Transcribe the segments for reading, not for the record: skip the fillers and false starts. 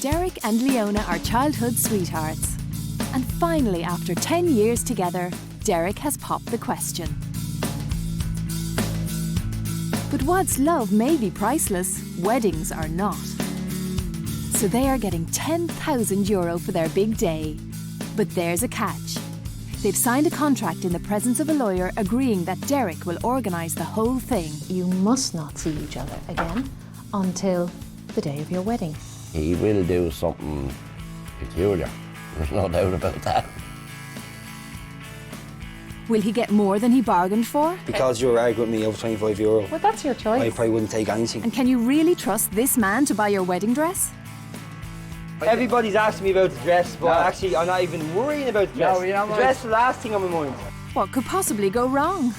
Derek and Leona are childhood sweethearts. And finally, after 10 years together, Derek has popped the question. But whilst love may be priceless, weddings are not. So they are getting €10,000 for their big day. But there's a catch. They've signed a contract in the presence of a lawyer agreeing that Derek will organise the whole thing. You must not see each other again until the day of your wedding. He will do something peculiar. There's no doubt about that. Will he get more than he bargained for? Because you were arguing with me over €25. Well, that's your choice. I probably wouldn't take anything. And can you really trust this man to buy your wedding dress? Everybody's asking me about the dress, but actually I'm not even worrying about the dress. The dress is the last thing on my mind. What could possibly go wrong?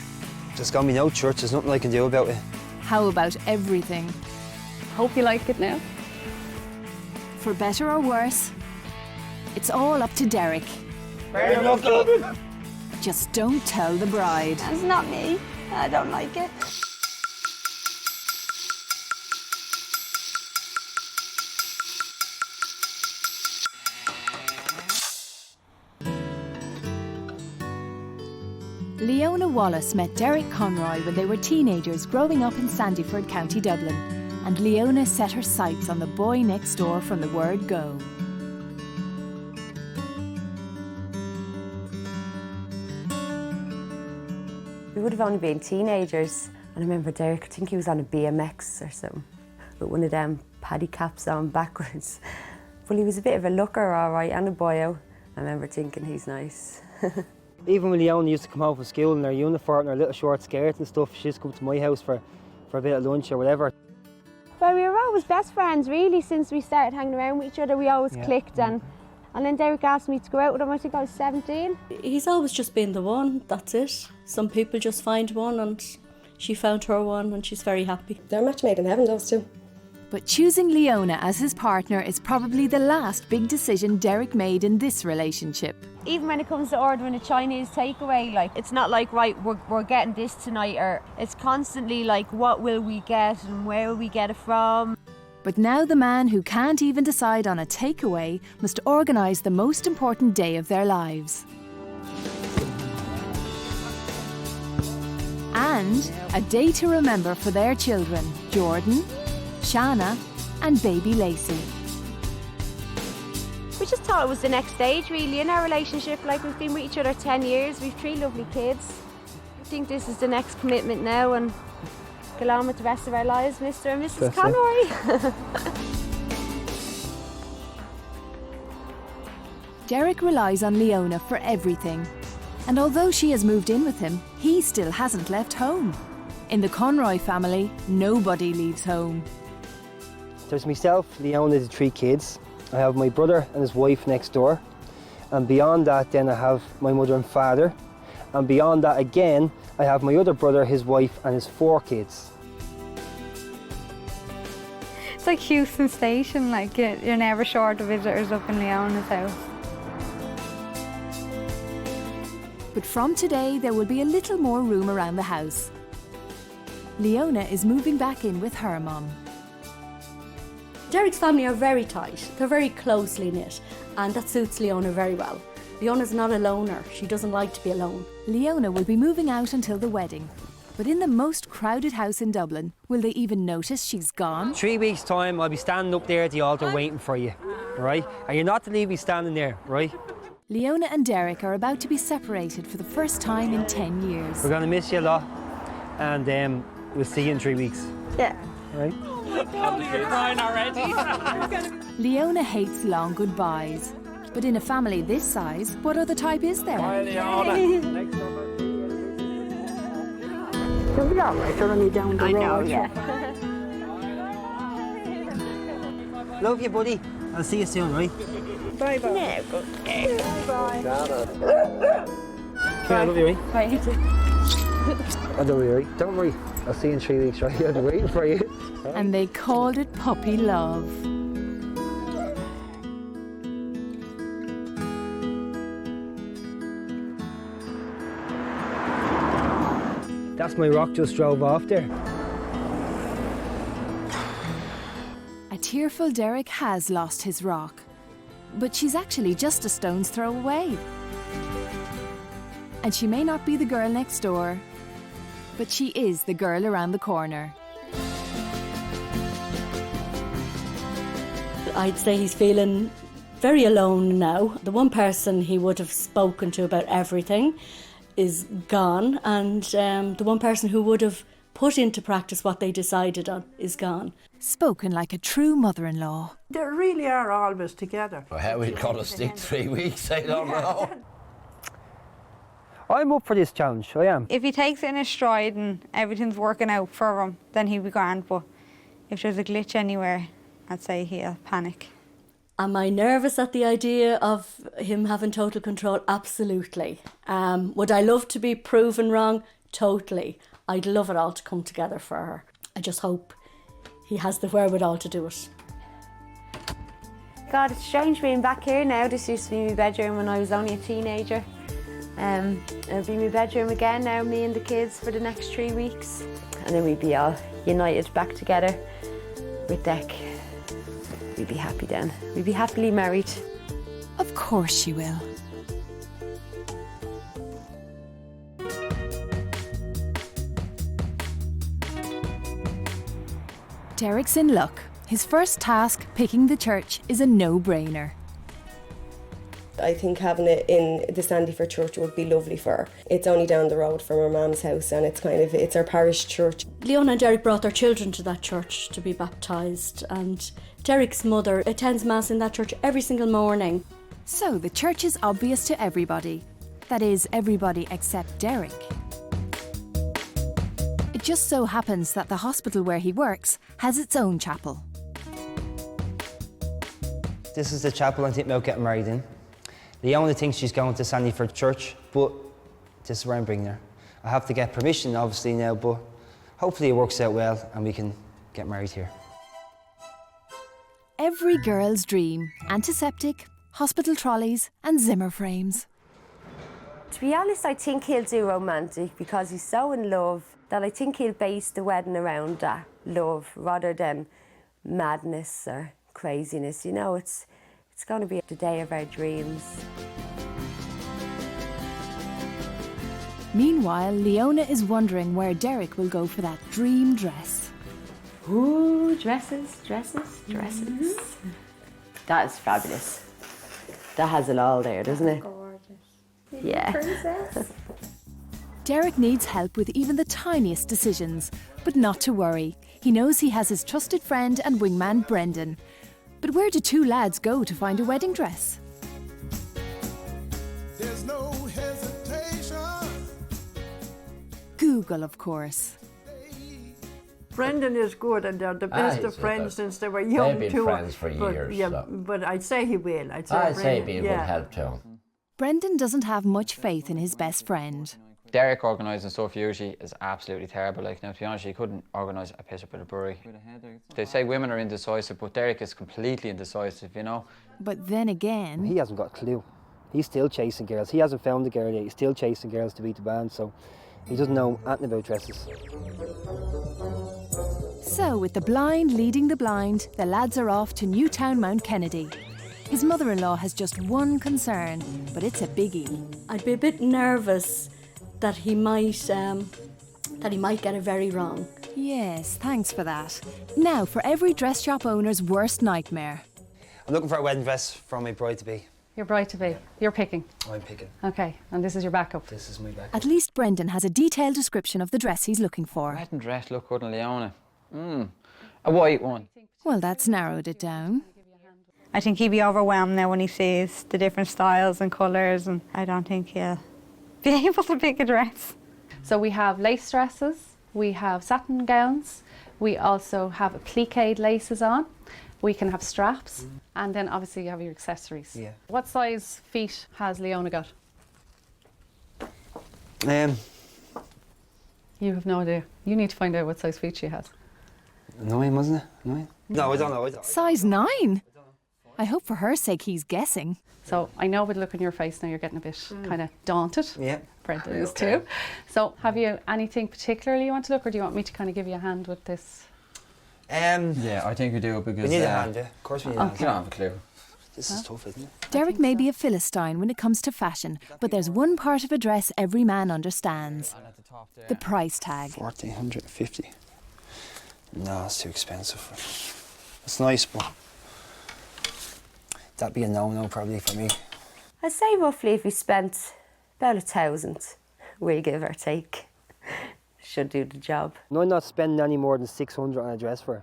Just got me no church, there's nothing I can do about it. How about everything? Hope you like it now. For better or worse, it's all up to Derek. Very lucky. Just don't tell the bride. It's not me. I don't like it. Leona Wallace met Derek Conroy when they were teenagers growing up in Sandyford, County Dublin, and Leona set her sights on the boy next door from the word go. We would have only been teenagers, and I remember Derek, I think he was on a BMX or something, with one of them paddy caps on backwards. But he was a bit of a looker, all right, and a boyo. I remember thinking he's nice. Even when Leona used to come home from school in her uniform and her little short skirt and stuff, she used to come to my house for a bit of lunch or whatever. Well, we were always best friends, really, since we started hanging around with each other. We always clicked, and then Derek asked me to go out with him. I think I was 17. He's always just been the one, that's it. Some people just find one, and she found her one, and she's very happy. They're a match made in heaven, those two. But choosing Leona as his partner is probably the last big decision Derek made in this relationship. Even when it comes to ordering a Chinese takeaway, like, it's not like, right, we're getting this tonight, or it's constantly like, what will we get and where will we get it from? But now the man who can't even decide on a takeaway must organise the most important day of their lives. And a day to remember for their children, Jordan, Shanna and baby Lacey. We just thought it was the next stage, really, in our relationship. Like, we've been with each other 10 years, we've 3 lovely kids. I think this is the next commitment now, and go on with the rest of our lives, Mr. and Mrs. Conroy. Derek relies on Leona for everything. And although she has moved in with him, he still hasn't left home. In the Conroy family, nobody leaves home. There's myself, Leona, the 3 kids. I have my brother and his wife next door. And beyond that, then I have my mother and father. And beyond that again, I have my other brother, his wife and his 4 kids. It's like Houston Station, like you're never short of visitors up in Leona's house. But from today, there will be a little more room around the house. Leona is moving back in with her mum. Derek's family are very tight. They're very closely knit, and that suits Leona very well. Leona's not a loner. She doesn't like to be alone. Leona will be moving out until the wedding. But in the most crowded house in Dublin, will they even notice she's gone? 3 weeks' time, I'll be standing up there at the altar waiting for you, right? And you're not to leave me standing there, right? Leona and Derek are about to be separated for the first time in 10 years. We're going to miss you a lot, and we'll see you in 3 weeks. Yeah. Right? You're crying already. Leona hates long goodbyes. But in a family this size, what other type is there? Next You'll be all right, you're only down the road. I know, yeah. Love you, buddy. I'll see you soon, right? Bye-bye. No, good. Bye. Come here, I love you, right? Bye. I love you, right? Don't worry. I'll see you in 3 weeks, right? I'll be waiting for you. And they called it puppy love. That's my rock just drove off there. A tearful Derek has lost his rock, but she's actually just a stone's throw away. And she may not be the girl next door, but she is the girl around the corner. I'd say he's feeling very alone now. The one person he would have spoken to about everything is gone, and the one person who would have put into practice what they decided on is gone. Spoken like a true mother-in-law. They really are always together. Well, how we've got to stick 3 weeks, I don't know. I'm up for this challenge, I am. If he takes it in his stride and everything's working out for him, then he'll be grand. But if there's a glitch anywhere, I'd say he'll panic. Am I nervous at the idea of him having total control? Absolutely. Would I love to be proven wrong? Totally. I'd love it all to come together for her. I just hope he has the wherewithal to do it. God, it's strange being back here now. This used to be my bedroom when I was only a teenager. It'll be my bedroom again now, me and the kids, for the next 3 weeks. And then we'd be all united back together with Dec. We'd be happy then. We'd be happily married. Of course she will. Derek's in luck. His first task, picking the church, is a no-brainer. I think having it in the Sandyford church would be lovely for her. It's only down the road from her mum's house, and it's our parish church. Leona and Derek brought their children to that church to be baptised, and Derek's mother attends Mass in that church every single morning. So the church is obvious to everybody. That is, everybody except Derek. It just so happens that the hospital where he works has its own chapel. This is the chapel I think about getting married in. Leona thinks she's going to Sandyford Church, but this is where I'm bringing her. I have to get permission, obviously, now, but hopefully it works out well and we can get married here. Every girl's dream: antiseptic, hospital trolleys and Zimmer frames. To be honest, I think he'll do romantic because he's so in love that I think he'll base the wedding around that love rather than madness or craziness. You know, it's going to be the day of our dreams. Meanwhile, Leona is wondering where Derek will go for that dream dress. Ooh, dresses, dresses, dresses. Mm-hmm. That is fabulous. That has it all there, doesn't it? Gorgeous. Yeah. Princess. Derek needs help with even the tiniest decisions, but not to worry. He knows he has his trusted friend and wingman, Brendan. But where do two lads go to find a wedding dress? There's no hesitation. Google, of course. Brendan is good, and they're the best of friends since they were young. They've been friends for years. Yeah, so. but I'd say he will. I'd say he would help too. Brendan doesn't have much faith in his best friend. Derek organising stuff usually is absolutely terrible. Like, now, to be honest, he couldn't organise a piss up at a brewery. They say women are indecisive, but Derek is completely indecisive, you know. But then again... He hasn't got a clue. He's still chasing girls. He hasn't found a girl yet. He's still chasing girls to beat the band, so he doesn't know anything about dresses. So, with the blind leading the blind, the lads are off to Newtown Mount Kennedy. His mother-in-law has just one concern, but it's a biggie. I'd be a bit nervous that he might get it very wrong. Yes, thanks for that. Now, for every dress shop owner's worst nightmare. I'm looking for a wedding dress for my bride-to-be. Your bride-to-be. You're picking. I'm picking. Okay, and this is your backup. This is my backup. At least Brendan has a detailed description of the dress he's looking for. Wedding dress look good on Leona. A white one. Well, that's narrowed it down. I think he'd be overwhelmed now when he sees the different styles and colours, and I don't think he'll be able to pick a dress. So we have lace dresses, we have satin gowns, we also have appliqued laces on, we can have straps, and then obviously you have your accessories. Yeah. What size feet has Leona got? You have no idea. You need to find out what size feet she has. 9, wasn't it? 9? No, I don't know. Size 9? I hope for her sake he's guessing. So I know with the look on your face now you're getting a bit kind of daunted. Yeah. Brendan is too. So have you anything particularly you want to look, or do you want me to kind of give you a hand with this? Yeah, I think we do because... We need a hand, yeah. Of course we need a hand. I don't have a clue. This is tough, isn't it? Derek may be a Philistine when it comes to fashion, but there's one part of a dress every man understands. The price tag. 1,450. No, it's too expensive. It's nice, but that'd be a no-no probably for me. I'd say roughly if we spent about 1,000, we give or take, should do the job. No, I'm not spending any more than 600 on a dress for her.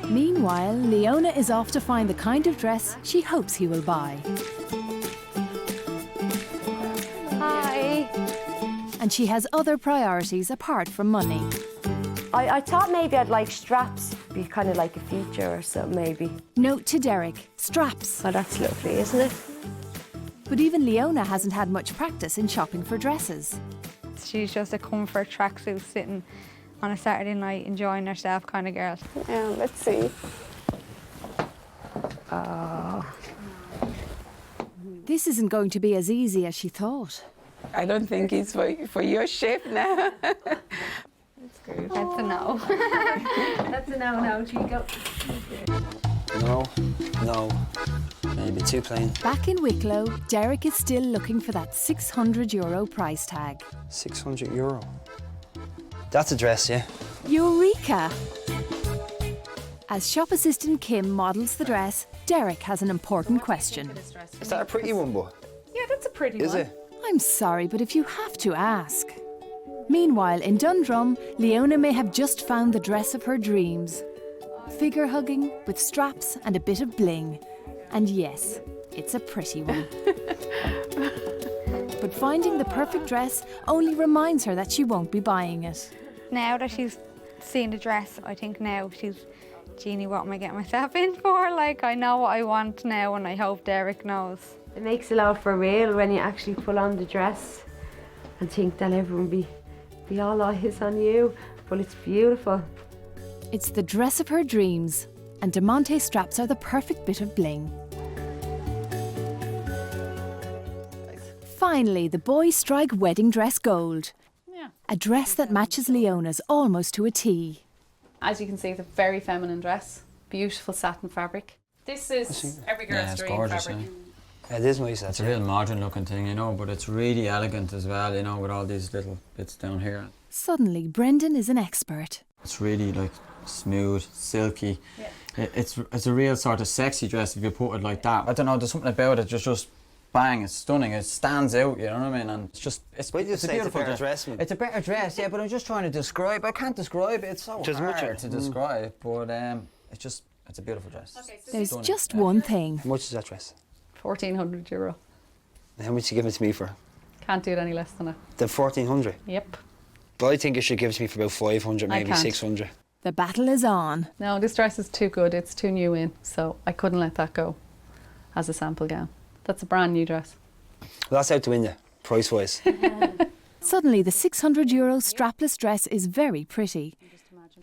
Meanwhile, Leona is off to find the kind of dress she hopes he will buy. Hi. And she has other priorities apart from money. I thought maybe I'd like straps, be kind of like a feature or something maybe. Note to Derek, straps. Oh, that's lovely, isn't it? But even Leona hasn't had much practice in shopping for dresses. She's just a comfort tracksuit sitting on a Saturday night enjoying herself kind of girl. Yeah, let's see. This isn't going to be as easy as she thought. I don't think it's for your shape now. That's good. That's a no. That's a no, Chico. No. Maybe too plain. Back in Wicklow, Derek is still looking for that €600 price tag. €600. That's a dress, yeah. Eureka! As shop assistant Kim models the dress, Derek has an important question. Is that a pretty one, boy? Yeah, that's a pretty Is one. it? I'm sorry, but if you have to ask. Meanwhile, in Dundrum, Leona may have just found the dress of her dreams. Figure hugging, with straps and a bit of bling. And yes, it's a pretty one. But finding the perfect dress only reminds her that she won't be buying it. Now that she's seen the dress, I think now she's, Jeannie, what am I getting myself in for? Like, I know what I want now and I hope Derek knows. It makes it all for real when you actually pull on the dress and think that everyone be all eyes on you, but it's beautiful. It's the dress of her dreams, and Diamante straps are the perfect bit of bling. Finally, the boys strike wedding dress gold. Yeah. A dress that matches Leona's almost to a T. As you can see, it's a very feminine dress. Beautiful satin fabric. This is every girl's it's dream gorgeous, fabric. Yeah, it is nice. It's a real modern looking thing, you know, but it's really elegant as well, you know, with all these little bits down here. Suddenly, Brendan is an expert. It's really like smooth, silky. Yeah. It's a real sort of sexy dress if you put it like that. I don't know, there's something about it just bang, it's stunning, it stands out, you know what I mean? And it's Why do you it's a say beautiful it's a better dress, man? It's a better dress, yeah, but I'm just trying to describe. I can't describe it, it's so hard to describe, but it's a beautiful dress. Okay, so There's stunning. just one thing. How much is that dress? €1,400. And how much you give it to me for? Can't do it any less than it. The 1,400? Yep. But I think you should give it to me for about 500, maybe can't. 600. The battle is on. No, this dress is too good. It's too new in, so I couldn't let that go as a sample gown. That's a brand new dress. Well, that's out the window, price-wise. Suddenly, the €600 strapless dress is very pretty.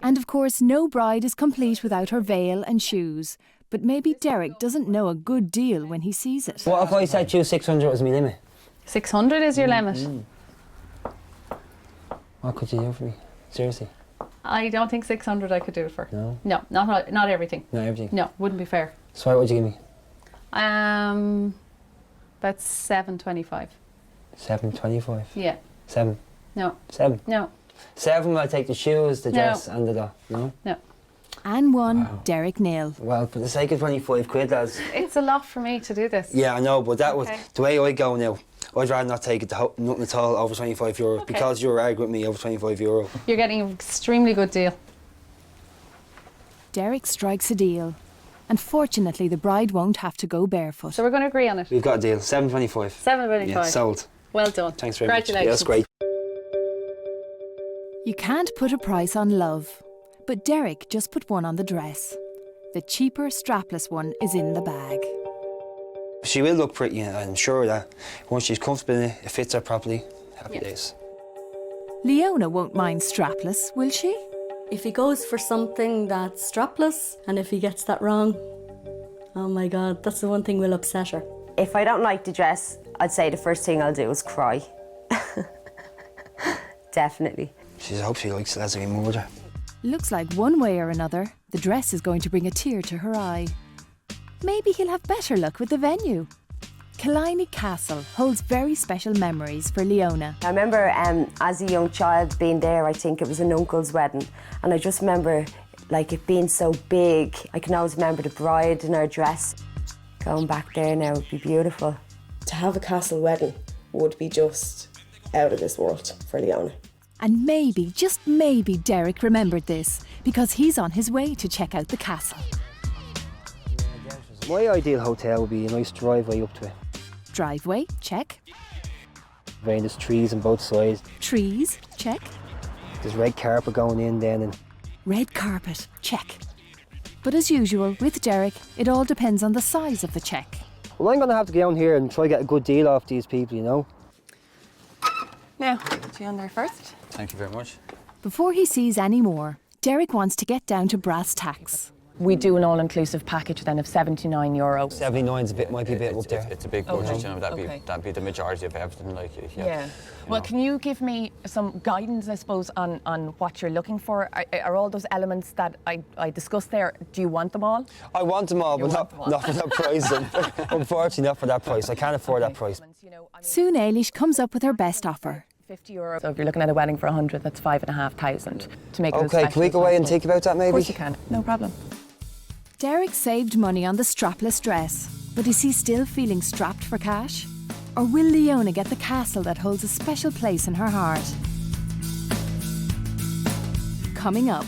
And of course, no bride is complete without her veil and shoes. But maybe Derek doesn't know a good deal when he sees it. What if I said you 600 was my limit? 600 is your limit. What could you do for me? Seriously? I don't think 600 I could do it for. No? No, not everything. Not everything? No, wouldn't be fair. So what would you give me? About 725. 725? Yeah. 7? No. 7? No. 7, I'll take the shoes, the dress and the dog. No? No. And one, Derek nil. Well, for the sake of 25 quid, lads. It's a lot for me to do this. Yeah, I know, but that was the way I go now. I'd rather not take it to nothing at all over €25 because you're arguing with me over €25. You're getting an extremely good deal. Derek strikes a deal. And fortunately, the bride won't have to go barefoot. So we're going to agree on it. We've got a deal, 725. 725. Yeah, sold. Well done. Thanks very much. Congratulations. Yeah, that's great. You can't put a price on love. But Derek just put one on the dress. The cheaper, strapless one is in the bag. She will look pretty, I'm sure of that. Once she's comfortable in it, it fits her properly. Happy days. Leona won't mind strapless, will she? If he goes for something that's strapless, and if he gets that wrong, oh my God, that's the one thing will upset her. If I don't like the dress, I'd say the first thing I'll do is cry. Definitely. I hope she likes Leslie murder. Looks like one way or another, the dress is going to bring a tear to her eye. Maybe he'll have better luck with the venue. Killiney Castle holds very special memories for Leona. I remember as a young child being there, I think it was an uncle's wedding, and I just remember like it being so big. I can always remember the bride in her dress. Going back there now would be beautiful. To have a castle wedding would be just out of this world for Leona. And maybe, just maybe, Derek remembered this because he's on his way to check out the castle. My ideal hotel would be a nice driveway up to it. Driveway, check. There's trees on both sides. Trees, check. There's red carpet going in then. And red carpet, check. But as usual, with Derek, it all depends on the size of the check. Well, I'm going to have to go down here and try to get a good deal off these people, you know. Now, put you on there first. Thank you very much. Before he sees any more, Derek wants to get down to brass tacks. We do an all-inclusive package then of €79. 79's might be a bit up there. It's a big budget, you know, that'd be the majority of everything, like, Yeah. Well, can you give me some guidance, I suppose, on what you're looking for? Are all those elements that I discussed there, do you want them all? I want them all, but not for that price. Unfortunately, not for that price. I can't afford that price. Soon Eilish comes up with her best offer. €50. So if you're looking at a wedding for 100, that's 5,500 to make it as Okay, special can we go away and think about that maybe? Of course you can, no problem. Derek saved money on the strapless dress, but is he still feeling strapped for cash? Or will Leona get the castle that holds a special place in her heart? Coming up,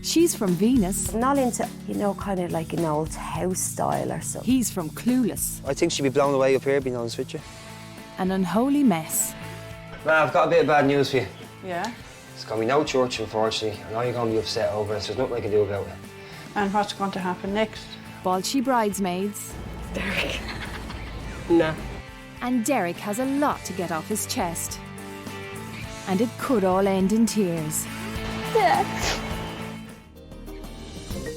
she's from Venus. I'm not into, you know, kind of like an old house style or something. He's from Clueless. I think she'd be blown away up here, being honest with you. An unholy mess. Man, I've got a bit of bad news for you. Yeah? It's going to be no church, unfortunately. I know you're going to be upset over it, so there's nothing I can do about it. And what's going to happen next? Balchy bridesmaids. Derek. Nah. And Derek has a lot to get off his chest. And it could all end in tears.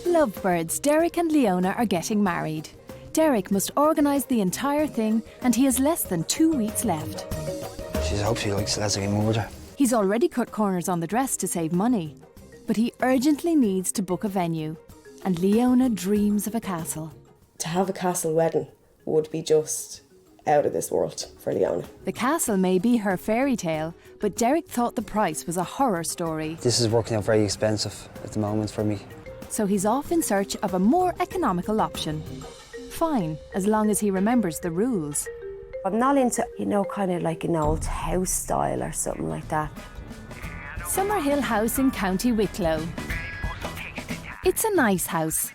Lovebirds, Derek and Leona are getting married. Derek must organise the entire thing, and he has less than 2 weeks left. I hope she likes Leslie murder. He's already cut corners on the dress to save money, but he urgently needs to book a venue, and Leona dreams of a castle. To have a castle wedding would be just out of this world for Leona. The castle may be her fairy tale, but Derek thought the price was a horror story. This is working out very expensive at the moment for me. So he's off in search of a more economical option. Fine, as long as he remembers the rules. I'm not into, you know, kind of like an old house style or something like that. Summerhill House in County Wicklow. It's a nice house.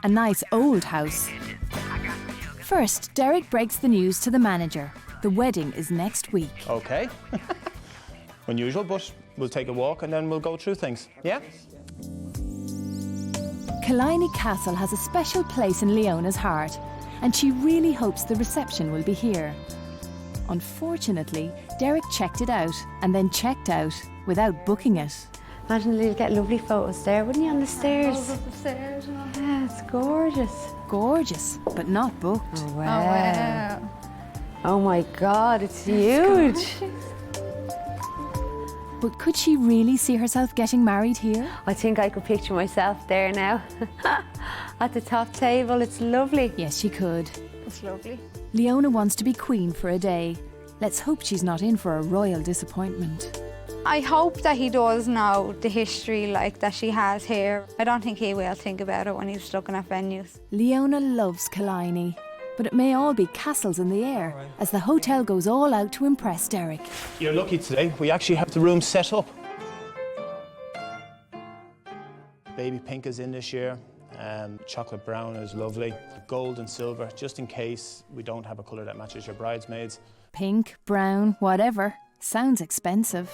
A nice old house. First, Derek breaks the news to the manager. The wedding is next week. Okay. Unusual, but we'll take a walk and then we'll go through things. Yeah? Killiney Castle has a special place in Leona's heart, and she really hopes the reception will be here. Unfortunately, Derek checked it out and then checked out without booking it. Imagine you'd get lovely photos there, wouldn't you, on the stairs? Up the stairs and all. Yeah, it's gorgeous. Gorgeous, but not booked. Oh, wow. Oh my God, it's huge. But could she really see herself getting married here? I think I could picture myself there now. At the top table, it's lovely. Yes, she could. It's lovely. Leona wants to be queen for a day. Let's hope she's not in for a royal disappointment. I hope that he does know the history like that she has here. I don't think he will think about it when he's looking at venues. Leona loves Killiney, but it may all be castles in the air as the hotel goes all out to impress Derek. You're lucky today. We actually have the room set up. Baby pink is in this year. Chocolate brown is lovely. Gold and silver, just in case we don't have a colour that matches your bridesmaids. Pink, brown, whatever. Sounds expensive.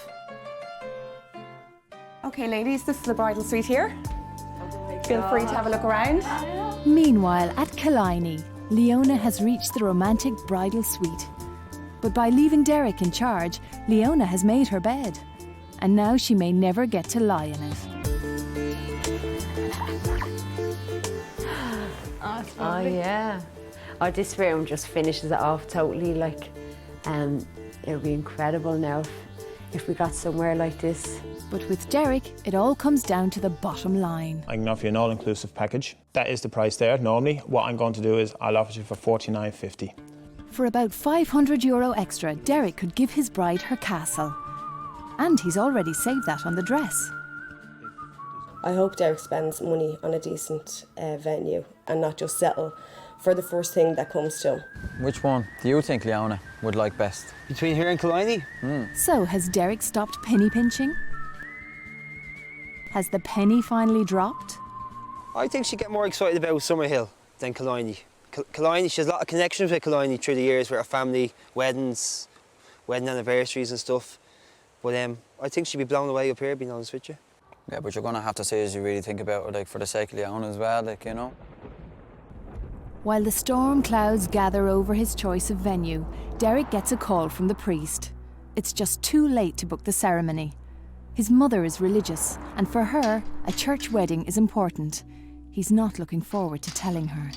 Okay, ladies, this is the bridal suite here. Feel free to have a look around. Meanwhile, at Killiney, Leona has reached the romantic bridal suite. But by leaving Derek in charge, Leona has made her bed. And now she may never get to lie in it. Oh yeah. Oh, this room just finishes it off totally. Like, it would be incredible now if we got somewhere like this. But with Derek, it all comes down to the bottom line. I can offer you an all-inclusive package. That is the price there normally. What I'm going to do is I'll offer you for €49.50. For about €500 extra, Derek could give his bride her castle. And he's already saved that on the dress. I hope Derek spends money on a decent venue and not just settle for the first thing that comes to him. Which one do you think Leona would like best? Between here and Killiney? So has Derek stopped penny pinching? Has the penny finally dropped? I think she'd get more excited about Summerhill than Killiney. Killiney, she has a lot of connections with Killiney through the years with her family, weddings, wedding anniversaries and stuff. But I think she'd be blown away up here, being honest with you. Yeah, but you're going to have to say as you really think about it, like for the sake of Leona as well, like, you know. While the storm clouds gather over his choice of venue, Derek gets a call from the priest. It's just too late to book the ceremony. His mother is religious, and for her, a church wedding is important. He's not looking forward to telling her.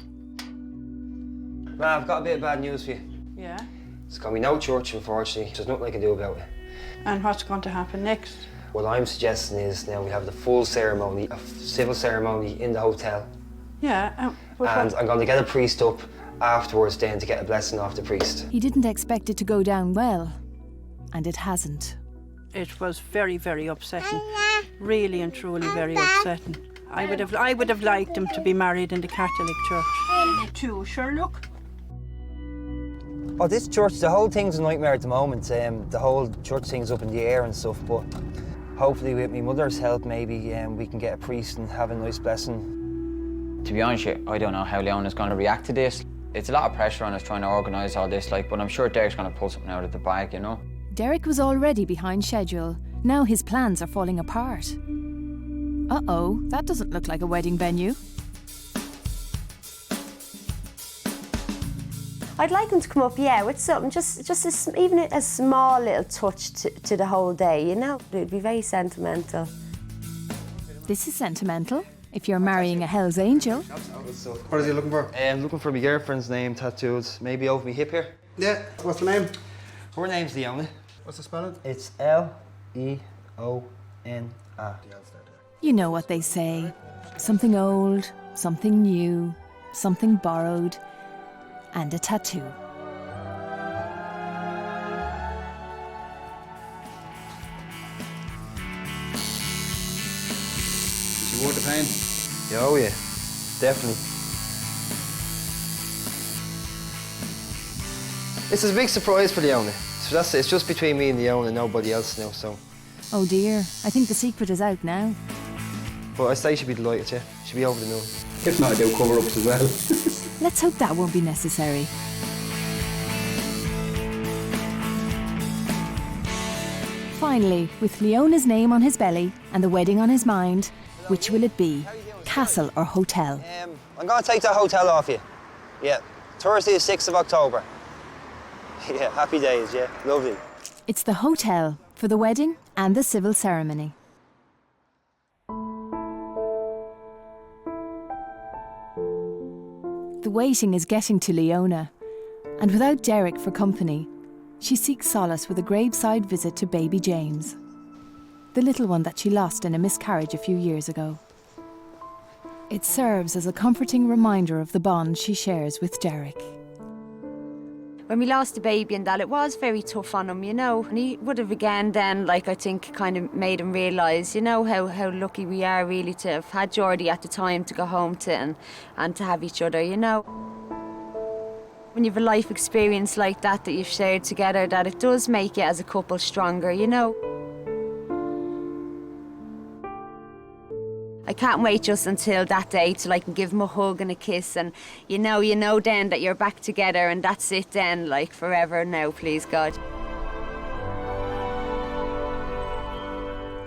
Ma, I've got a bit of bad news for you. Yeah. There's going to be no church, unfortunately. There's nothing I can do about it. And what's going to happen next? What I'm suggesting is now we have the full ceremony, a civil ceremony in the hotel. Yeah. And I'm going to get a priest up afterwards then to get a blessing off the priest. He didn't expect it to go down well, and it hasn't. It was very, very upsetting. Really and truly very upsetting. I would have liked him to be married in the Catholic Church. Me too, sure, look. Oh, this church, the whole thing's a nightmare at the moment. The whole church thing's up in the air and stuff, but hopefully with my mother's help, maybe we can get a priest and have a nice blessing. To be honest with you, I don't know how Leona's going to react to this. It's a lot of pressure on us trying to organise all this, like, but I'm sure Derek's going to pull something out of the bag, you know. Derek was already behind schedule. Now his plans are falling apart. Uh-oh, that doesn't look like a wedding venue. I'd like him to come up, yeah, with something, even a small little touch to the whole day, you know? It'd be very sentimental. This is sentimental, if you're marrying a Hell's Angel. What is he looking for? I'm looking for my girlfriend's name tattooed, maybe over my hip here. Yeah, what's the name? Her name's Leona. What's the spelling? It's Leona. You know what they say. Something old, something new, something borrowed, and a tattoo. Is she worth the pain? Oh yeah, definitely. This is a big surprise for Leona. So it's just between me and Leona, nobody else now, so. Oh dear, I think the secret is out now. But I say she'd be delighted, yeah. She'd be over the moon. If not, I do cover-ups as well. Let's hope that won't be necessary. Finally, with Leona's name on his belly and the wedding on his mind, which will it be? Castle or hotel? I'm going to take the hotel off you. Yeah, Thursday the 6th of October. Yeah, happy days, yeah, lovely. It's the hotel for the wedding and the civil ceremony. The waiting is getting to Leona, and without Derek for company, she seeks solace with a graveside visit to baby James, the little one that she lost in a miscarriage a few years ago. It serves as a comforting reminder of the bond she shares with Derek. When we lost the baby and that, it was very tough on him, you know. And he would have again then, like, I think kind of made him realise, you know, how lucky we are really to have had Geordie at the time to go home to and to have each other, you know. When you have a life experience like that you've shared together, that it does make you as a couple stronger, you know. I can't wait just until that day till I can give him a hug and a kiss and you know then that you're back together and that's it then, like forever now, please God.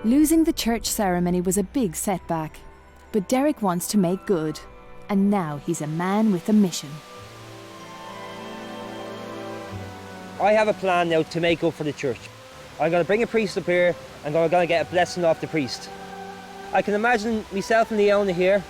Losing the church ceremony was a big setback, but Derek wants to make good, and now he's a man with a mission. I have a plan now to make up for the church. I'm going to bring a priest up here and I'm going to get a blessing off the priest. I can imagine myself and Leona here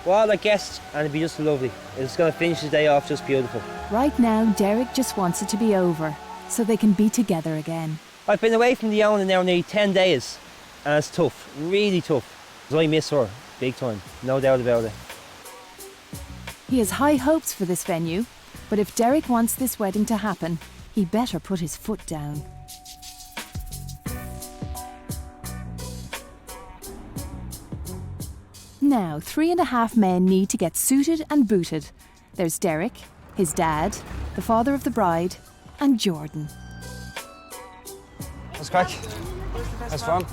Well, I guess, and it'd be just lovely. It's going to finish the day off just beautiful. Right now, Derek just wants it to be over, so they can be together again. I've been away from Leona now nearly 10 days, and it's tough, really tough. So I miss her, big time, no doubt about it. He has high hopes for this venue, but if Derek wants this wedding to happen, he better put his foot down. Now, 3.5 men need to get suited and booted. There's Derek, his dad, the father of the bride, and Jordan. What's crack? How's fun?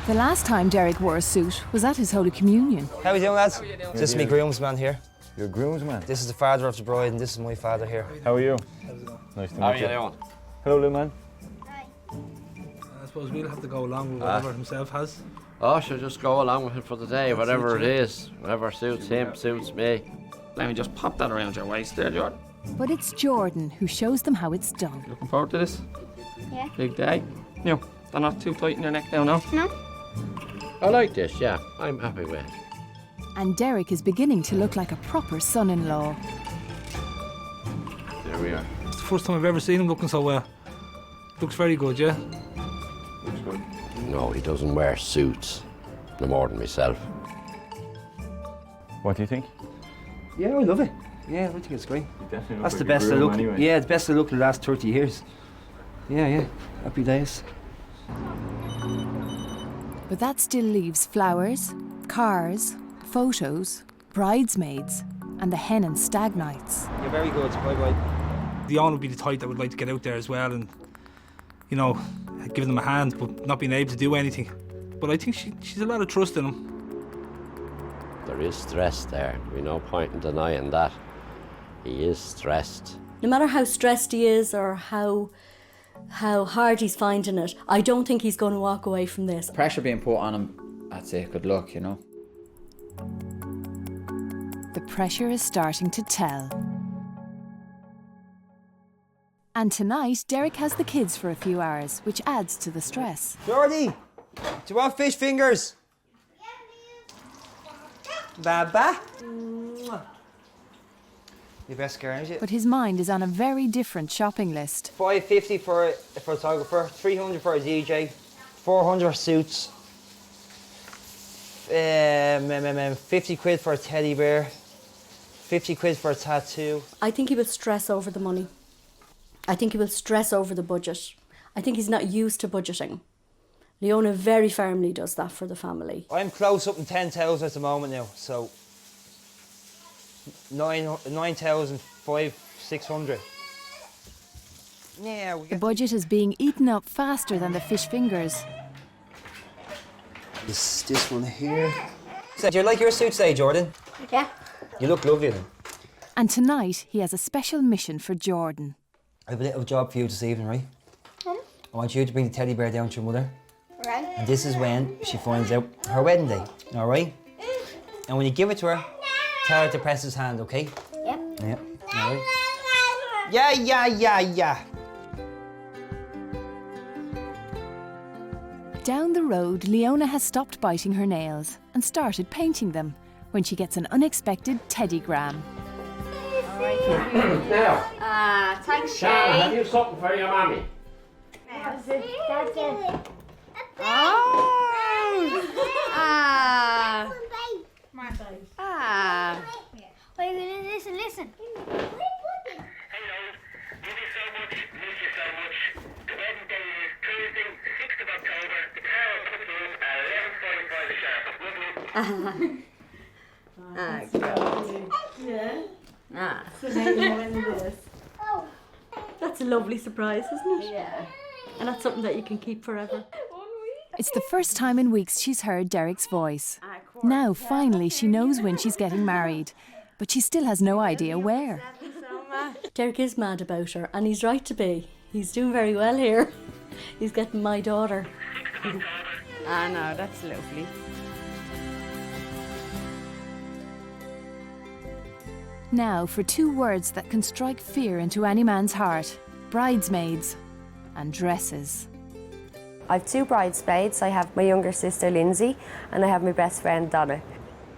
The last time Derek wore a suit was at his Holy Communion. How are you doing, lads? This is my groomsman here. Your groomsman? This is the father of the bride, and this is my father here. How are you? Nice to meet you. Hello, little man. I suppose we'll have to go along with whatever himself has. Oh, she'll just go along with it for the day, whatever it is. Whatever suits him, suits me. Let me just pop that around your waist there, Jordan. But it's Jordan who shows them how it's done. Looking forward to this? Yeah. Big day. No, they're not too tight in your neck now, no? No. I like this, yeah. I'm happy with it. And Derek is beginning to look like a proper son-in-law. There we are. It's the first time I've ever seen him looking so well. Looks very good, yeah? Looks good. No, he doesn't wear suits, no more than myself. What do you think? Yeah, I love it. Yeah, I think it's great. Definitely That's the best I look. Anyway. Yeah, the best I look in the last 30 years. Yeah. Happy days. But that still leaves flowers, cars, photos, bridesmaids, and the hen and stag nights. You're very good. Bye-bye. Leona would be the type that would like to get out there as well and, you know, giving them a hand, but not being able to do anything. But I think she's a lot of trust in him. There is stress there. There's no point in denying that. He is stressed. No matter how stressed he is or how hard he's finding it, I don't think he's going to walk away from this. Pressure being put on him, I'd say good luck, you know. The pressure is starting to tell. And tonight, Derek has the kids for a few hours, which adds to the stress. Jordy, do you want fish fingers? Baba. Your best girl, is it? But his mind is on a very different shopping list. $550 for a photographer, $300 for a DJ, $400 for suits, 50 quid for a teddy bear, 50 quid for a tattoo. I think he will stress over the money. I think he will stress over the budget. I think he's not used to budgeting. Leona very firmly does that for the family. I'm close up in 10,000 at the moment now, so 9,600. Yeah, the budget is being eaten up faster than the fish fingers. This one here. So, do you like your suit today, Jordan? Yeah. You look lovely then. And tonight he has a special mission for Jordan. I have a little job for you this evening, right? I want you to bring the teddy bear down to your mother. Right. And this is when she finds out her wedding day, all right? And when you give it to her, tell her to press his hand, okay? Yep. Yeah, all right? Yeah. Down the road, Leona has stopped biting her nails and started painting them when she gets an unexpected teddygram. Now, Thanks, Shannon, have you something for your mammy? That's it. Wait, listen. Hello, love you so much, miss you so much. The wedding day is Tuesday, 6th of October. The car will put you at 11:45 sharp. That's a lovely surprise, isn't it? Yeah. And that's something that you can keep forever. It's the first time in weeks she's heard Derek's voice. Now, finally, she knows when she's getting married, but she still has no idea where. Derek is mad about her, and he's right to be. He's doing very well here. He's getting my daughter. No, that's lovely. Now for two words that can strike fear into any man's heart: bridesmaids and dresses. I have two bridesmaids. I have my younger sister Lindsay and I have my best friend Donna.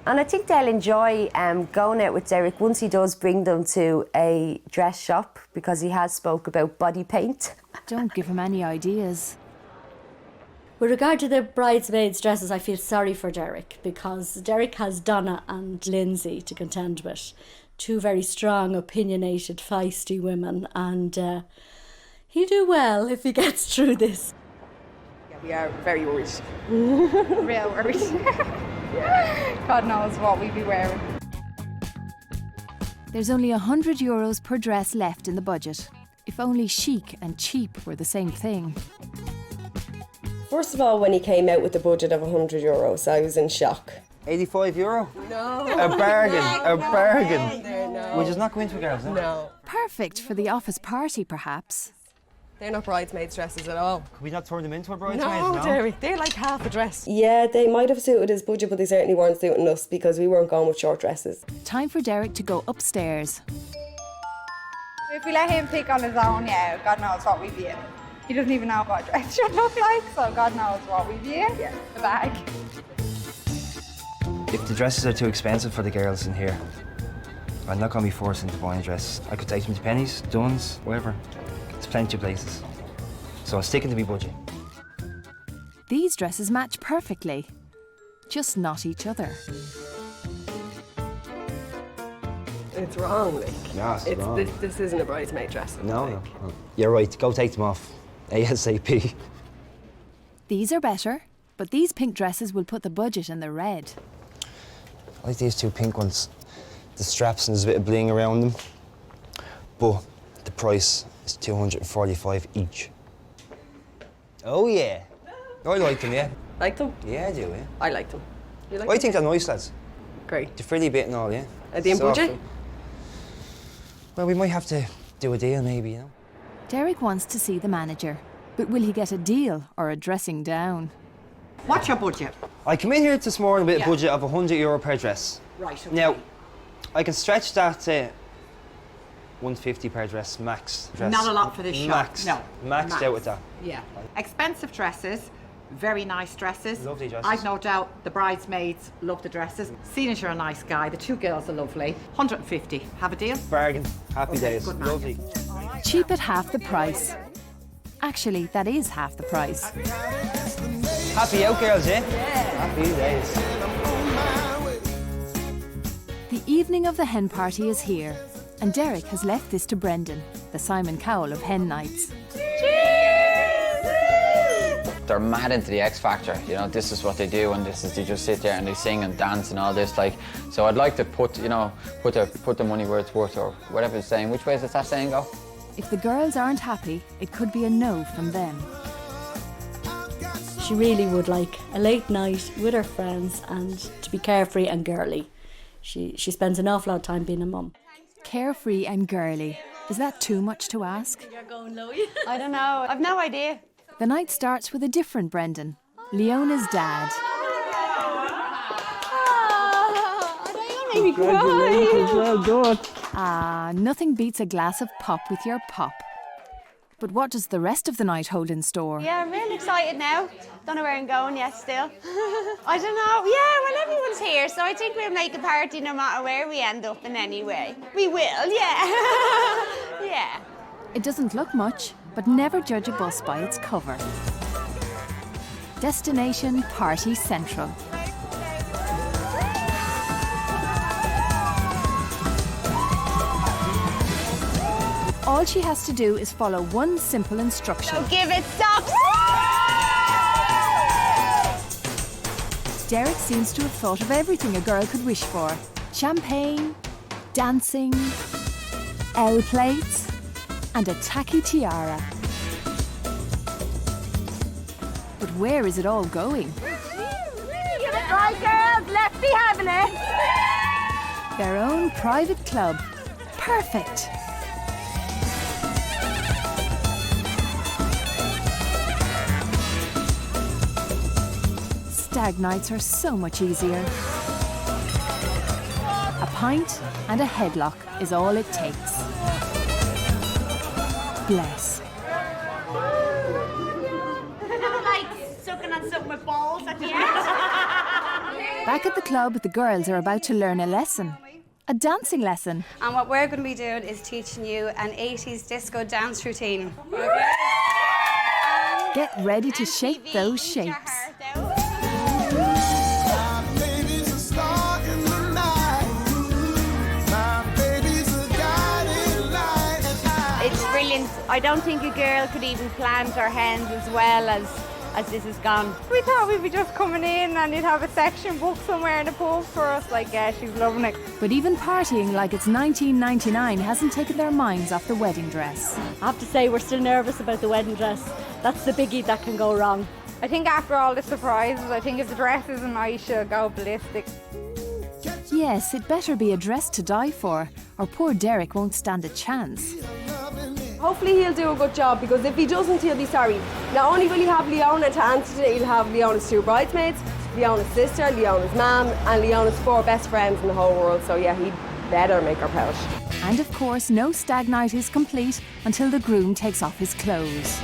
And I think they'll enjoy going out with Derek once he does bring them to a dress shop, because he has spoke about body paint. Don't give him any ideas. With regard to the bridesmaids' dresses, I feel sorry for Derek, because Derek has Donna and Lindsay to contend with. Two very strong, opinionated, feisty women, and he'll do well if he gets through this. Yeah, we are very worried. Real worried. God knows what we'd be wearing. There's only €100 per dress left in the budget. If only chic and cheap were the same thing. First of all, when he came out with the budget of €100, I was in shock. €85? No. A bargain, a bargain. No. We'll just not go into it, girls, no? No. Perfect for the office party, perhaps. They're not bridesmaids' dresses at all. Could we not turn them into a bridesmaid? No, Derek, they're like half a dress. Yeah, they might have suited his budget, but they certainly weren't suiting us because we weren't going with short dresses. Time for Derek to go upstairs. If we let him pick on his own, yeah, God knows what we'd be in. He doesn't even know what a dress should look like, so God knows what we'd be in. Yeah. The bag. If the dresses are too expensive for the girls in here, I'm not going to be forced into buying a dress. I could take them to Penny's, Dunn's, wherever. There's plenty of places. So I'm sticking to my budget. These dresses match perfectly, just not each other. It's wrong, like. No, it's wrong. This isn't a bridesmaid dress. No. You're right, go take them off. ASAP. These are better, but these pink dresses will put the budget in the red. I like these two pink ones. The straps and there's a bit of bling around them. But the price is $245 each. Oh yeah. I like them, yeah. Like them? Yeah, I do, yeah. I like them. You like I them? think they're nice, lads. Great. The frilly bit and all, yeah. Are they in budget? Soft. Well, we might have to do a deal maybe, you know. Derek wants to see the manager, but will he get a deal or a dressing down? What's your budget? I come in here this morning with a budget of €100 per dress. Right, okay. Now, I can stretch that to $150 per dress, max. Not a lot for this shop. Max. No. Maxed out with that. Yeah. Expensive dresses, very nice dresses. Lovely dresses. I've no doubt the bridesmaids love the dresses. Seeing as you're a nice guy, the two girls are lovely. 150. Have a deal? Bargain. Happy days. Good man. Lovely. Cheap at half the price. Actually, that is half the price. Happy out, girls, yeah? Happy days. The evening of the hen party is here, and Derek has left this to Brendan, the Simon Cowell of hen nights. They're mad into the X Factor, you know, this is what they do, and this is, they just sit there and they sing and dance and all this, like, so I'd like to put the money where it's worth, or whatever it's saying. Which way does that saying go? If the girls aren't happy, it could be a no from them. She really would like a late night with her friends and to be carefree and girly. She spends an awful lot of time being a mum. Carefree and girly. Is that too much to ask? You're going low. I don't know. I've no idea. The night starts with a different Brendan, Leona's dad. Congratulations, well done. Ah, nothing beats a glass of pop with your pop. But what does the rest of the night hold in store? Yeah, I'm really excited now. Don't know where I'm going yet still. I don't know. Yeah, well, everyone's here, so I think we'll make a party no matter where we end up in any way. We will, yeah. Yeah. It doesn't look much, but never judge a bus by its cover. Destination Party Central. All she has to do is follow one simple instruction. So give it socks. Derek seems to have thought of everything a girl could wish for. Champagne, dancing, L plates, and a tacky tiara. But where is it all going? Right, girls, let's be having it. Their own private club. Perfect. Stag nights are so much easier. A pint and a headlock is all it takes. Bless. Like sucking on something with balls at the end. Back at the club, the girls are about to learn a lesson. A dancing lesson. And what we're going to be doing is teaching you an 80s disco dance routine. Get ready to shake those shapes. It's brilliant. I don't think a girl could even plant her hands as well as this has gone. We thought we'd be just coming in and you'd have a section booked somewhere in a pub for us. Like, yeah, she's loving it. But even partying like it's 1999 hasn't taken their minds off the wedding dress. I have to say, we're still nervous about the wedding dress. That's the biggie that can go wrong. I think after all the surprises, I think if the dress isn't nice, she'll go ballistic. Yes, it better be a dress to die for, or poor Derek won't stand a chance. Hopefully he'll do a good job, because if he doesn't, he'll be sorry. Not only will he have Leona to answer to, he'll have Leona's 2 bridesmaids, Leona's sister, Leona's mum, and Leona's 4 best friends in the whole world. So yeah, he'd better make her proud. And of course, no stag night is complete until the groom takes off his clothes.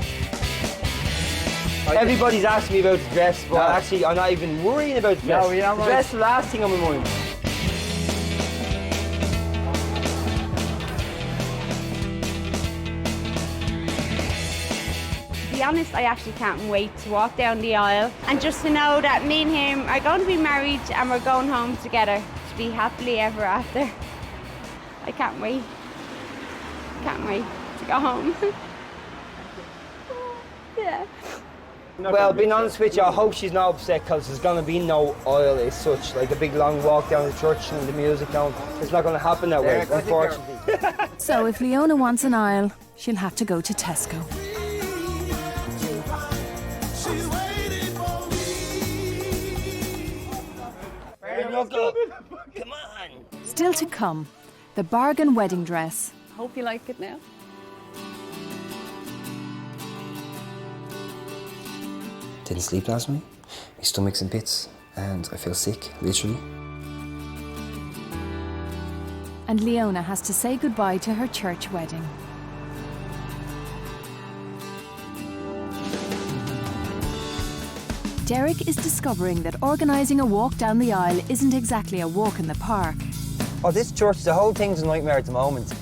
Everybody's asking me about the dress, but actually I'm not even worrying about the dress. No, you're not the right. dress is the last thing on my mind. To be honest, I actually can't wait to walk down the aisle and just to know that me and him are going to be married and we're going home together to be happily ever after. I can't wait. Can't wait to go home. Yeah. Well, being honest with you, I hope she's not upset, because there's going to be no aisle as such, like a big long walk down the church and the music down. It's not going to happen that way, unfortunately. So if Leona wants an aisle, she'll have to go to Tesco. Come on. Still to come, the bargain wedding dress. Hope you like it now. Didn't sleep last night. My stomach's in bits and I feel sick, literally. And Leona has to say goodbye to her church wedding. Derek is discovering that organising a walk down the aisle isn't exactly a walk in the park. Oh, this church, the whole thing's a nightmare at the moment.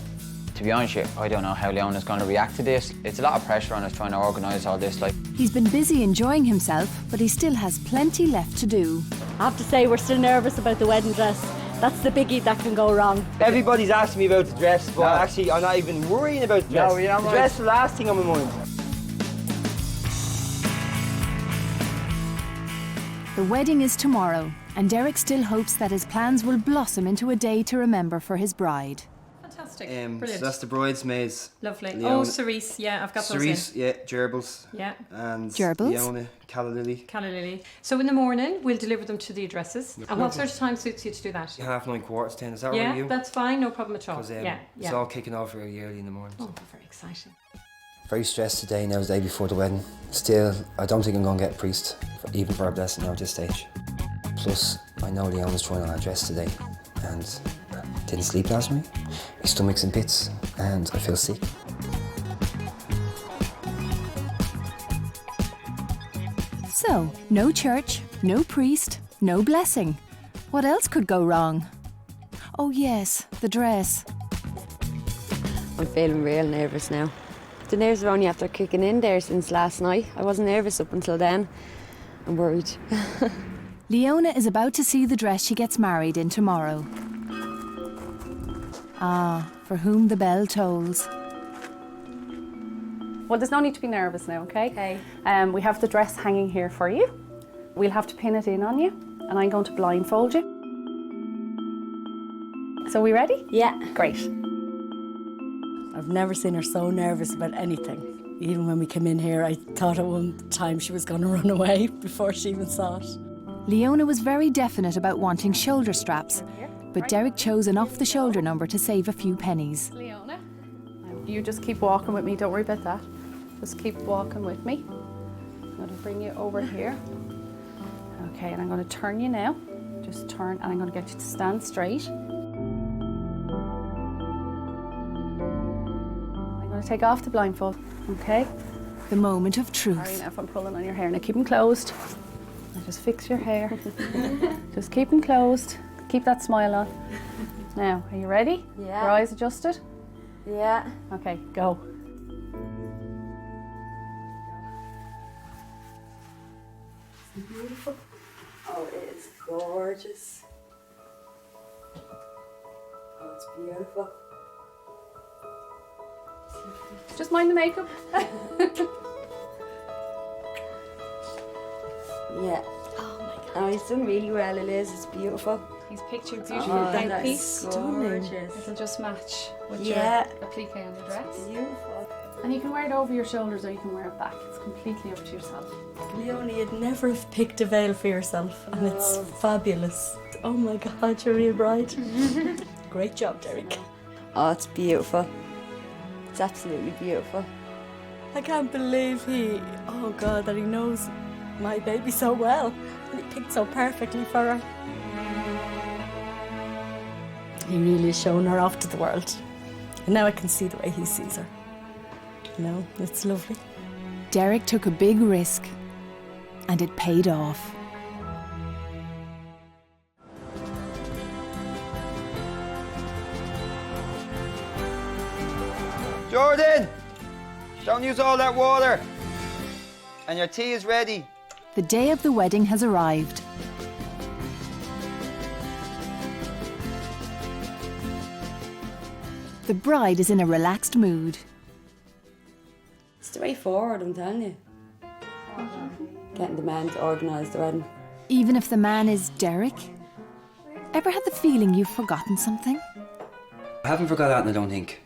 To be honest with you, I don't know how Leona's going to react to this. It's a lot of pressure on us trying to organise all this. Like, He's been busy enjoying himself, but he still has plenty left to do. I have to say, we're still nervous about the wedding dress. That's the biggie that can go wrong. Everybody's asking me about the dress, but actually I'm not even worrying about the dress. No, you're not the right. dress is the last thing on my mind. The wedding is tomorrow, and Derek still hopes that his plans will blossom into a day to remember for his bride. Fantastic. So Brilliant. that's the bridesmaids. Lovely. Leona. Oh, cerise. Yeah, I've got those in. Cerise, yeah, gerbils. Yeah. And Gerbils? Leona, Calla Lily. Calla Lily. So in the morning, we'll deliver them to the addresses. And what sort of time suits you to do that? 9:30, 10:15, is that right Yeah, with you? that's fine. No problem at all. Because Yeah, it's yeah. all kicking off really early in the morning. Oh, very exciting. Very stressed today, now it's the day before the wedding. Still, I don't think I'm going to get a priest, even for our blessing now at this stage. Plus, I know Leona's trying on a dress today, and didn't sleep last night. My stomach's in bits, and I feel sick. So, no church, no priest, no blessing. What else could go wrong? Oh yes, the dress. I'm feeling real nervous now. The nerves are only after kicking in there since last night. I wasn't nervous up until then. I'm worried. Leona is about to see the dress she gets married in tomorrow. Ah, for whom the bell tolls. Well, there's no need to be nervous now, okay? We have the dress hanging here for you. We'll have to pin it in on you, and I'm going to blindfold you. So, we ready? Yeah. Great. I've never seen her so nervous about anything. Even when we came in here, I thought at one time she was going to run away before she even saw it. Leona was very definite about wanting shoulder straps, but Derek chose an off-the-shoulder number to save a few pennies. Leona, you just keep walking with me. Don't worry about that. Just keep walking with me. I'm going to bring you over here. Okay, and I'm going to turn you now. Just turn, and I'm going to get you to stand straight. I'm going to take off the blindfold, okay? The moment of truth. Sorry now if I'm pulling on your hair. Now keep them closed. Just fix your hair. Just keep them closed. Keep that smile on. Now, are you ready? Yeah. Your eyes adjusted? Yeah. Okay, go. Beautiful. Oh, it is gorgeous. Oh, it's beautiful. Just mind the makeup. Yeah. Oh my God. Oh, he's done really well, it is. It's beautiful. He's pictured beautiful that is piece. stunning. It'll just match with Yeah. your applique on the dress. Beautiful. And you can wear it over your shoulders or you can wear it back. It's completely up to yourself. Leona, you'd never have picked a veil for yourself, and it's fabulous. Oh my God, you're real bright. Great job, Derek. Oh, it's beautiful. It's absolutely beautiful. I can't believe oh God, that he knows my baby so well, and he picked so perfectly for her. He really has shown her off to the world. And now I can see the way he sees her. You know, it's lovely. Derek took a big risk, and it paid off. Jordan! Don't use all that water. And your tea is ready. The day of the wedding has arrived. The bride is in a relaxed mood. It's the way forward, I'm telling you. Getting the men to organise the wedding. Even if the man is Derek? Ever had the feeling you've forgotten something? I haven't forgotten, I don't think.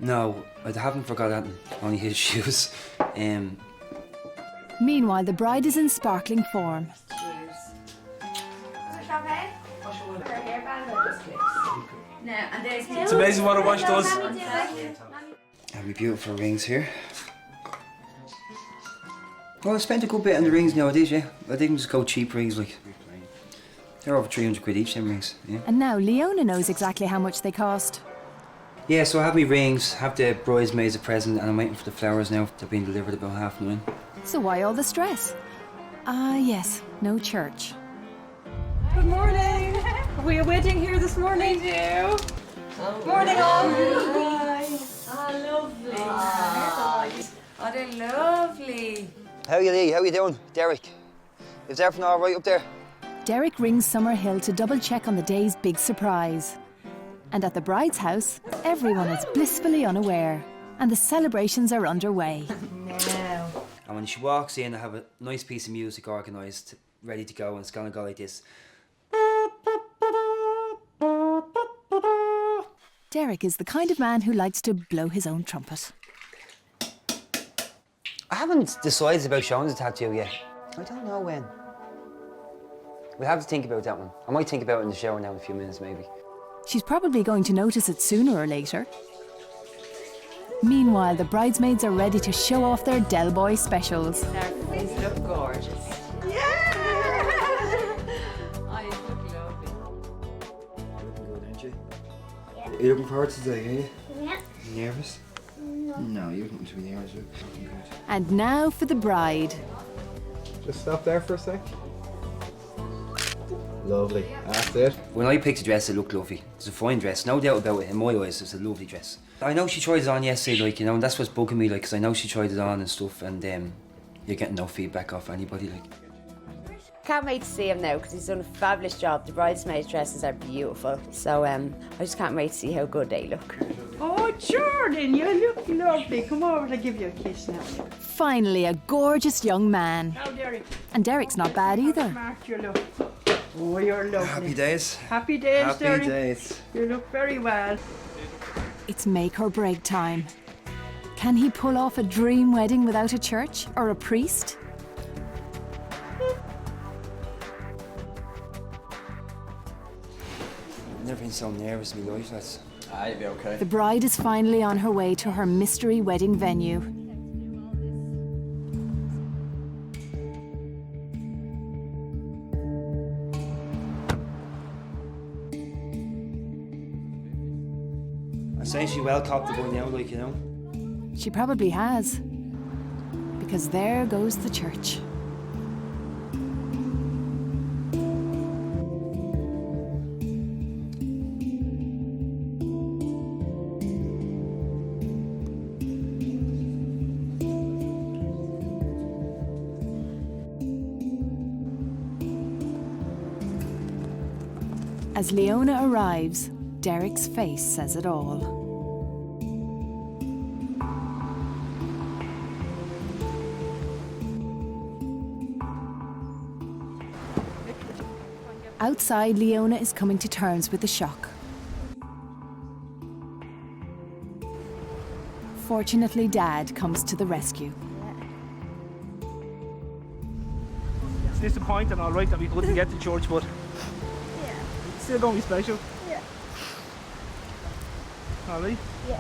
No, I haven't forgotten. Only his shoes. Meanwhile, the bride is in sparkling form. It's amazing what a wash does. Have my beautiful rings here. Well, I spent a good bit on the rings nowadays, yeah. I didn't just go cheap rings, like. They're over 300 quid each, them rings, yeah. And now Leona knows exactly how much they cost. Yeah, so I have my rings, have the bridesmaids a present, and I'm waiting for the flowers now. They're being delivered about 9:30. So why all the stress? Ah, yes, no church. Good morning. Are we a wedding here this morning? We do. Morning all. Hi. Oh, lovely. Oh, they're lovely. How are you, Lee? How are you doing? Derek? Is everything all right up there? Derek rings Summerhill to double check on the day's big surprise. And at the bride's house, everyone is blissfully unaware, and the celebrations are underway. Now. And when she walks in, I have a nice piece of music organised, ready to go, and it's gonna go like this. Derek is the kind of man who likes to blow his own trumpet. I haven't decided about showing the tattoo yet. I don't know when. We'll have to think about that one. I might think about it in the shower now in a few minutes, maybe. She's probably going to notice it sooner or later. Meanwhile, the bridesmaids are ready to show off their Del Boy specials. Their face look gorgeous. Yeah! Oh, you look lovely. Looking good, aren't you? Yeah. Are you looking forward to today, are you? Yeah. You nervous? No, you don't need to be nervous. You're looking good. And now for the bride. Just stop there for a sec. Lovely, that's it. When I picked a dress, it looked lovely. It's a fine dress, no doubt about it. In my eyes, it's a lovely dress. I know she tried it on yesterday, like, you know, and that's what's bugging me, like, because I know she tried it on and stuff, and you're getting no feedback off anybody, like. Can't wait to see him now because he's done a fabulous job. The bridesmaids' dresses are beautiful. So I just can't wait to see how good they look. Oh, Jordan, you look lovely. Come over, I'll give you a kiss now. Finally, a gorgeous young man. Now, Derek. And Derek's not bad either. Smart you look. Oh, you're lovely. Happy days. Happy days, Happy Derek. days. You look very well. It's make or break time. Can he pull off a dream wedding without a church or a priest? I've never been so nervous in my life, that's. You'll be okay. The bride is finally on her way to her mystery wedding venue. I say she well copped the boy now, like, you know. She probably has. 'cause there goes the church. As Leona arrives, Derek's face says it all. Outside, Leona is coming to terms with the shock. Fortunately, Dad comes to the rescue. It's disappointing, all right, that we couldn't get to church, but it's still going to be special. Yeah. All right? Yeah.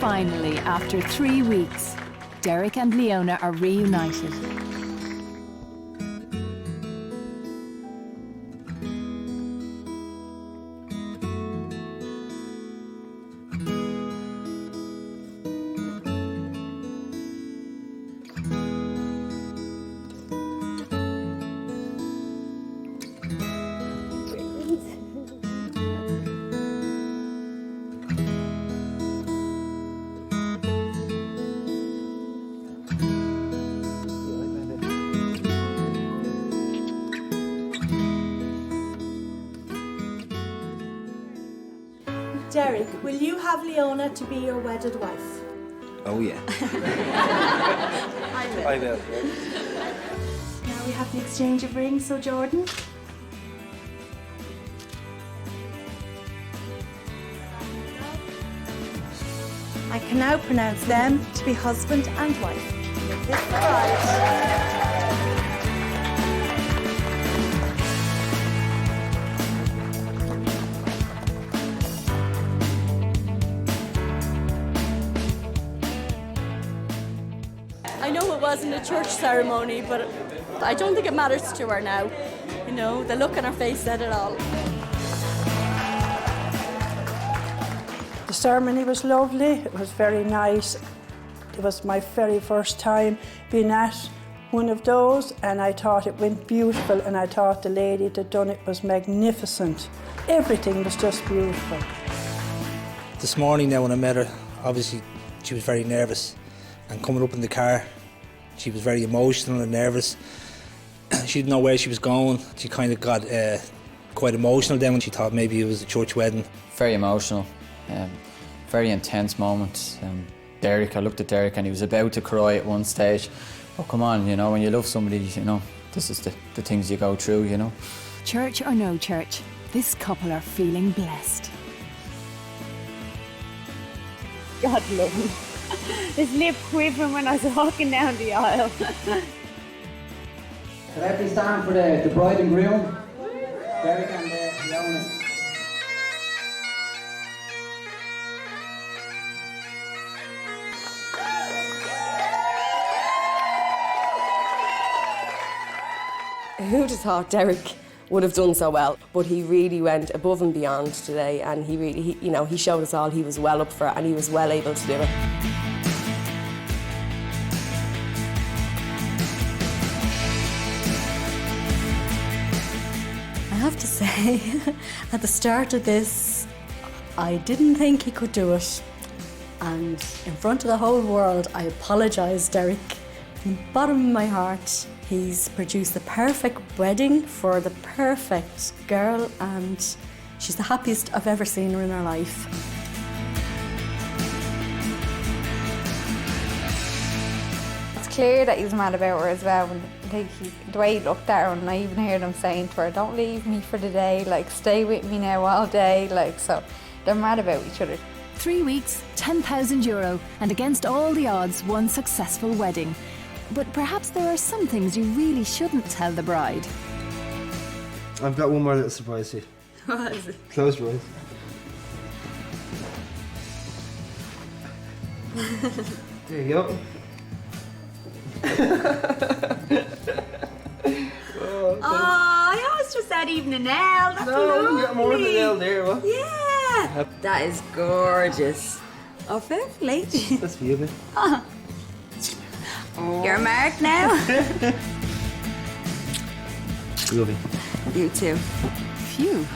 Finally, after 3 weeks, Derek and Leona are reunited. Derek, will you have Leona to be your wedded wife? Oh yeah. I will. I will. Now we have the exchange of rings, so Jordan. I can now pronounce them to be husband and wife. With this bride. I know it wasn't a church ceremony, but I don't think it matters to her now. You know, the look on her face said it all. The ceremony was lovely, it was very nice. It was my very first time being at one of those, and I thought it went beautiful, and I thought the lady that done it was magnificent. Everything was just beautiful. This morning now when I met her, obviously she was very nervous, and coming up in the car, she was very emotional and nervous. She didn't know where she was going. She kind of got quite emotional then when she thought maybe it was a church wedding. Very emotional, very intense moment. Derek, I looked at Derek and he was about to cry at one stage. Oh, come on, you know, when you love somebody, you know, this is the things you go through, you know. Church or no church, this couple are feeling blessed. God love him. His lip quivering when I was walking down the aisle. Let me stand for the bride and groom, Derek and Leona. Who'd have thought Derek would have done so well? But he really went above and beyond today, and he showed us all he was well up for it, and he was well able to do it. I have to say, at the start of this, I didn't think he could do it. And in front of the whole world, I apologise, Derek. From the bottom of my heart, he's produced the perfect wedding for the perfect girl, and she's the happiest I've ever seen her in her life. It's clear that he's mad about her as well. And the way he looked at her, and I even heard him saying to her, "Don't leave me for the day, like stay with me now all day." Like, so they're mad about each other. 3 weeks, €10,000, and against all the odds, one successful wedding. But perhaps there are some things you really shouldn't tell the bride. I've got one more little surprise for you. What is it? Close your eyes. There you go. Oh, I always just said even an L. That's lovely. You got more than an L there, what? Yeah. That is gorgeous. Oh, fair play. That's beautiful. Oh. You're marked now. Lovely. You too. Phew.